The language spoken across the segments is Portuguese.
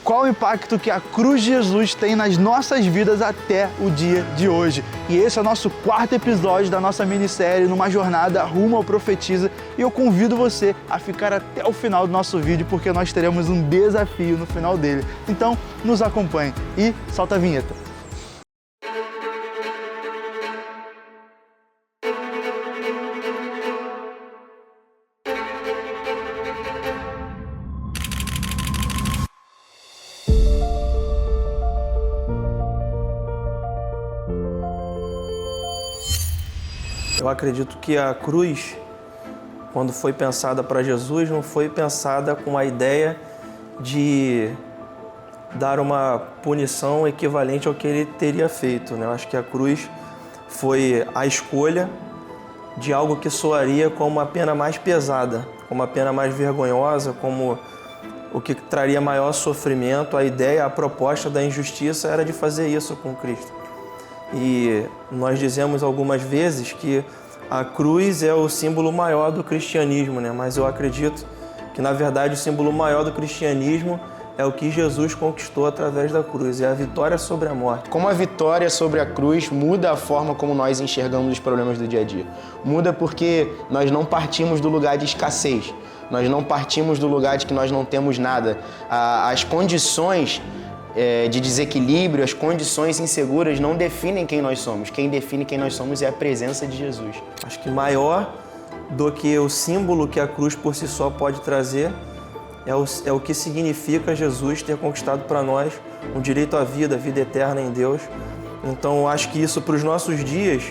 qual o impacto que a cruz de Jesus tem nas nossas vidas até o dia de hoje. E esse é o nosso 4º episódio da nossa minissérie Numa Jornada Rumo ao Profetiza. E eu convido você a ficar até o final do nosso vídeo, porque nós teremos um desafio no final dele. Então, nos acompanhe e solta a vinheta. Eu acredito que a cruz, quando foi pensada para Jesus, não foi pensada com a ideia de dar uma punição equivalente ao que ele teria feito, né? Eu acho que a cruz foi a escolha de algo que soaria como a pena mais pesada, como a pena mais vergonhosa, como o que traria maior sofrimento. A ideia, a proposta da injustiça era de fazer isso com Cristo. E nós dizemos algumas vezes que a cruz é o símbolo maior do cristianismo, né? Mas eu acredito que, na verdade, o símbolo maior do cristianismo é o que Jesus conquistou através da cruz, é a vitória sobre a morte. Como a vitória sobre a cruz muda a forma como nós enxergamos os problemas do dia a dia. Muda porque nós não partimos do lugar de escassez, nós não partimos do lugar de que nós não temos nada. As condições de desequilíbrio, as condições inseguras não definem quem nós somos. Quem define quem nós somos é a presença de Jesus. Acho que maior do que o símbolo que a cruz por si só pode trazer é o que significa Jesus ter conquistado para nós um direito à vida eterna em Deus. Então, eu acho que isso para os nossos dias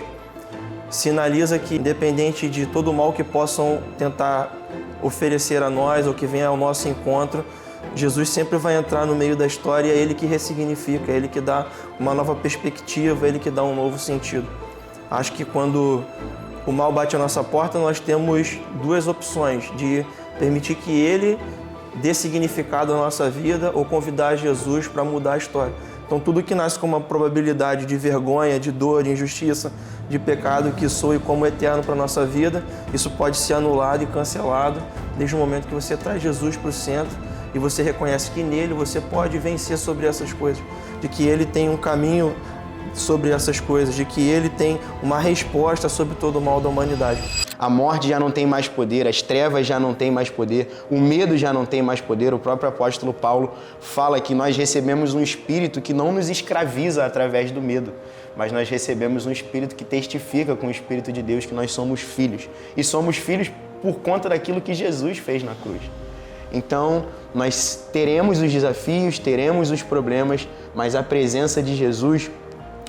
sinaliza que, independente de todo o mal que possam tentar oferecer a nós ou que venha ao nosso encontro, Jesus sempre vai entrar no meio da história, é Ele que ressignifica, é Ele que dá uma nova perspectiva, é Ele que dá um novo sentido. Acho que quando o mal bate à nossa porta, nós temos duas opções, de permitir que Ele dê significado à nossa vida ou convidar Jesus para mudar a história. Então, tudo que nasce com uma probabilidade de vergonha, de dor, de injustiça, de pecado que soe como eterno para a nossa vida, isso pode ser anulado e cancelado desde o momento que você traz Jesus para o centro e você reconhece que nele você pode vencer sobre essas coisas, de que ele tem um caminho sobre essas coisas, de que ele tem uma resposta sobre todo o mal da humanidade. A morte já não tem mais poder, as trevas já não têm mais poder, o medo já não tem mais poder. O próprio apóstolo Paulo fala que nós recebemos um espírito que não nos escraviza através do medo, mas nós recebemos um espírito que testifica com o Espírito de Deus que nós somos filhos. E somos filhos por conta daquilo que Jesus fez na cruz. Então, nós teremos os desafios, teremos os problemas, mas a presença de Jesus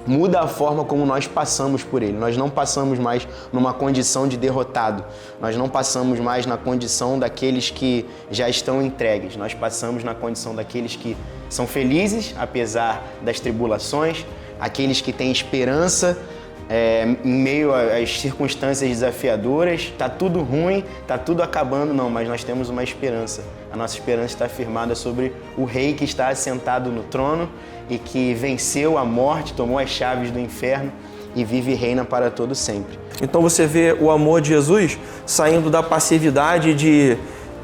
muda a forma como nós passamos por ele. Nós não passamos mais numa condição de derrotado. Nós não passamos mais na condição daqueles que já estão entregues. Nós passamos na condição daqueles que são felizes, apesar das tribulações, aqueles que têm esperança em meio às circunstâncias desafiadoras. Tá tudo ruim, tá tudo acabando, não, mas nós temos uma esperança. A nossa esperança está firmada sobre o Rei que está assentado no trono e que venceu a morte, tomou as chaves do inferno e vive e reina para todo sempre. Então você vê o amor de Jesus saindo da passividade de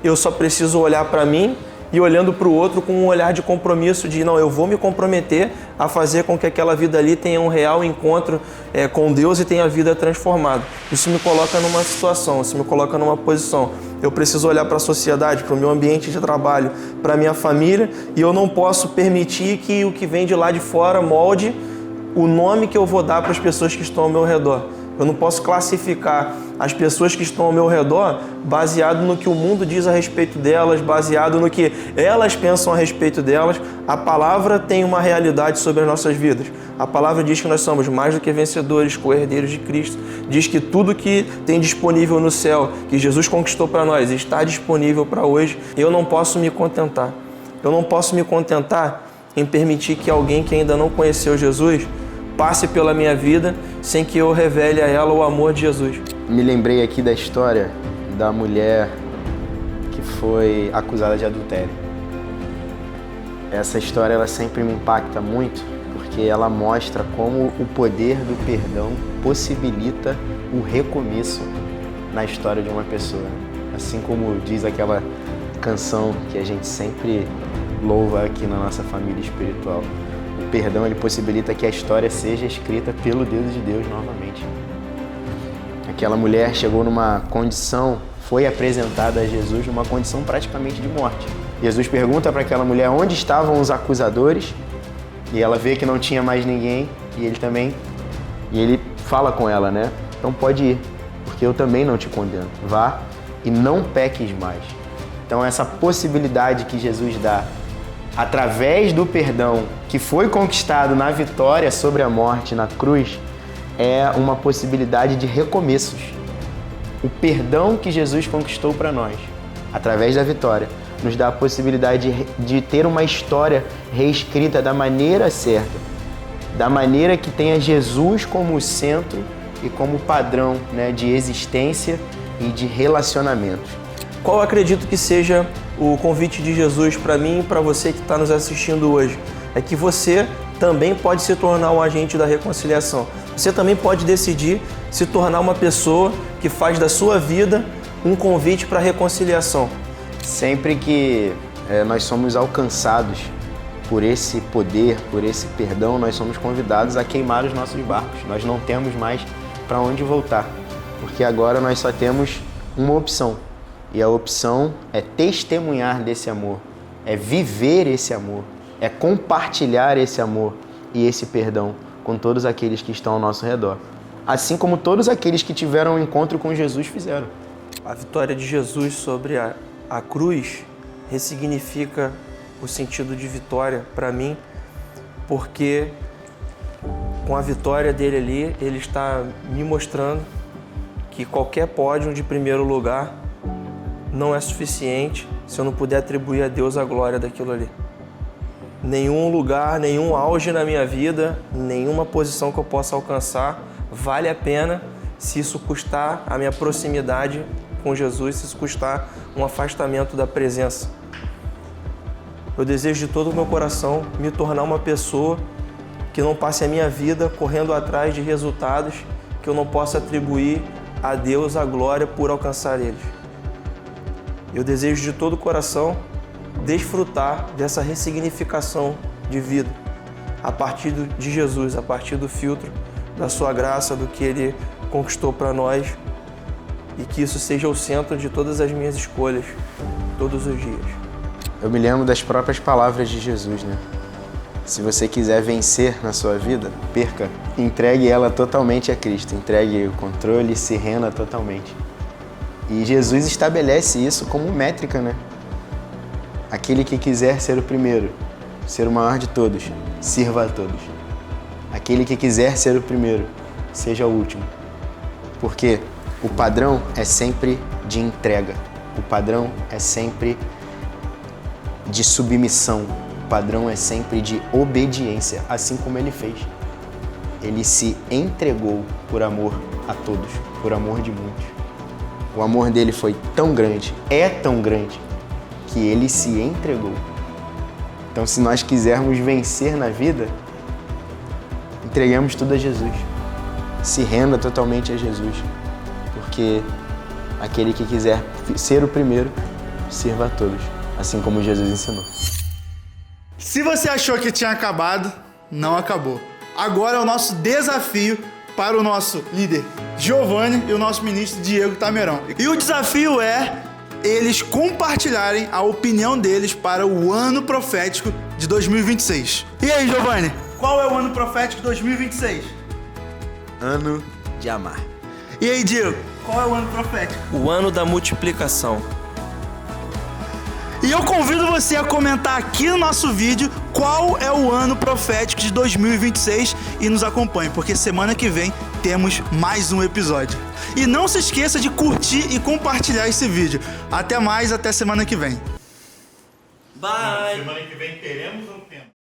eu só preciso olhar para mim e olhando para o outro com um olhar de compromisso de não, eu vou me comprometer a fazer com que aquela vida ali tenha um real encontro com Deus e tenha a vida transformada. Isso me coloca numa situação, isso me coloca numa posição. Eu preciso olhar para a sociedade, para o meu ambiente de trabalho, para a minha família, e eu não posso permitir que o que vem de lá de fora molde o nome que eu vou dar para as pessoas que estão ao meu redor. Eu não posso classificar as pessoas que estão ao meu redor baseado no que o mundo diz a respeito delas, baseado no que elas pensam a respeito delas. A palavra tem uma realidade sobre as nossas vidas. A palavra diz que nós somos mais do que vencedores, co-herdeiros de Cristo. Diz que tudo que tem disponível no céu, que Jesus conquistou para nós, está disponível para hoje. Eu não posso me contentar. Eu não posso me contentar em permitir que alguém que ainda não conheceu Jesus passe pela minha vida sem que eu revele a ela o amor de Jesus. Me lembrei aqui da história da mulher que foi acusada de adultério. Essa história ela sempre me impacta muito porque ela mostra como o poder do perdão possibilita o recomeço na história de uma pessoa. Assim como diz aquela canção que a gente sempre louva aqui na nossa família espiritual. O perdão, ele possibilita que a história seja escrita pelo dedo de Deus novamente. Aquela mulher chegou numa condição, foi apresentada a Jesus numa condição praticamente de morte. Jesus pergunta para aquela mulher onde estavam os acusadores, e ela vê que não tinha mais ninguém, e ele fala com ela, né? Então pode ir, porque eu também não te condeno. Vá e não peques mais. Então essa possibilidade que Jesus dá, através do perdão que foi conquistado na vitória sobre a morte na cruz, é uma possibilidade de recomeços. O perdão que Jesus conquistou para nós, através da vitória, nos dá a possibilidade de ter uma história reescrita da maneira certa, da maneira que tenha Jesus como centro e como padrão, né, de existência e de relacionamentos. Qual eu acredito que seja o convite de Jesus para mim e para você que está nos assistindo hoje? É que você também pode se tornar um agente da reconciliação. Você também pode decidir se tornar uma pessoa que faz da sua vida um convite para a reconciliação. Sempre que nós somos alcançados por esse poder, por esse perdão, nós somos convidados a queimar os nossos barcos. Nós não temos mais para onde voltar, porque agora nós só temos uma opção. E a opção é testemunhar desse amor, é viver esse amor, é compartilhar esse amor e esse perdão com todos aqueles que estão ao nosso redor. Assim como todos aqueles que tiveram um encontro com Jesus fizeram. A vitória de Jesus sobre a cruz ressignifica o sentido de vitória para mim, porque com a vitória dele ali, ele está me mostrando que qualquer pódio de primeiro lugar não é suficiente se eu não puder atribuir a Deus a glória daquilo ali. Nenhum lugar, nenhum auge na minha vida, nenhuma posição que eu possa alcançar vale a pena se isso custar a minha proximidade com Jesus, se isso custar um afastamento da presença. Eu desejo de todo o meu coração me tornar uma pessoa que não passe a minha vida correndo atrás de resultados que eu não possa atribuir a Deus a glória por alcançar eles. Eu desejo de todo o coração desfrutar dessa ressignificação de vida a partir de Jesus, a partir do filtro da sua graça, do que Ele conquistou para nós, e que isso seja o centro de todas as minhas escolhas, todos os dias. Eu me lembro das próprias palavras de Jesus, né? Se você quiser vencer na sua vida, perca. Entregue ela totalmente a Cristo, entregue o controle, se renda totalmente. E Jesus estabelece isso como métrica, né? Aquele que quiser ser o primeiro, ser o maior de todos, sirva a todos. Aquele que quiser ser o primeiro, seja o último. Porque o padrão é sempre de entrega. O padrão é sempre de submissão. O padrão é sempre de obediência, assim como ele fez. Ele se entregou por amor a todos, por amor de muitos. O amor dele foi tão grande, é tão grande, que ele se entregou. Então, se nós quisermos vencer na vida, entregamos tudo a Jesus. Se renda totalmente a Jesus. Porque aquele que quiser ser o primeiro, sirva a todos, assim como Jesus ensinou. Se você achou que tinha acabado, não acabou. Agora é o nosso desafio para o nosso líder Giovanni e o nosso ministro Diego Tamerão. E o desafio é eles compartilharem a opinião deles para o ano profético de 2026. E aí, Giovanni, qual é o ano profético de 2026? Ano de amar. E aí, Diego, qual é o ano profético? O ano da multiplicação. E eu convido você a comentar aqui no nosso vídeo qual é o ano profético de 2026 e nos acompanhe, porque semana que vem temos mais um episódio. E não se esqueça de curtir e compartilhar esse vídeo. Até mais, até semana que vem. Bye! Semana que vem teremos ou temos?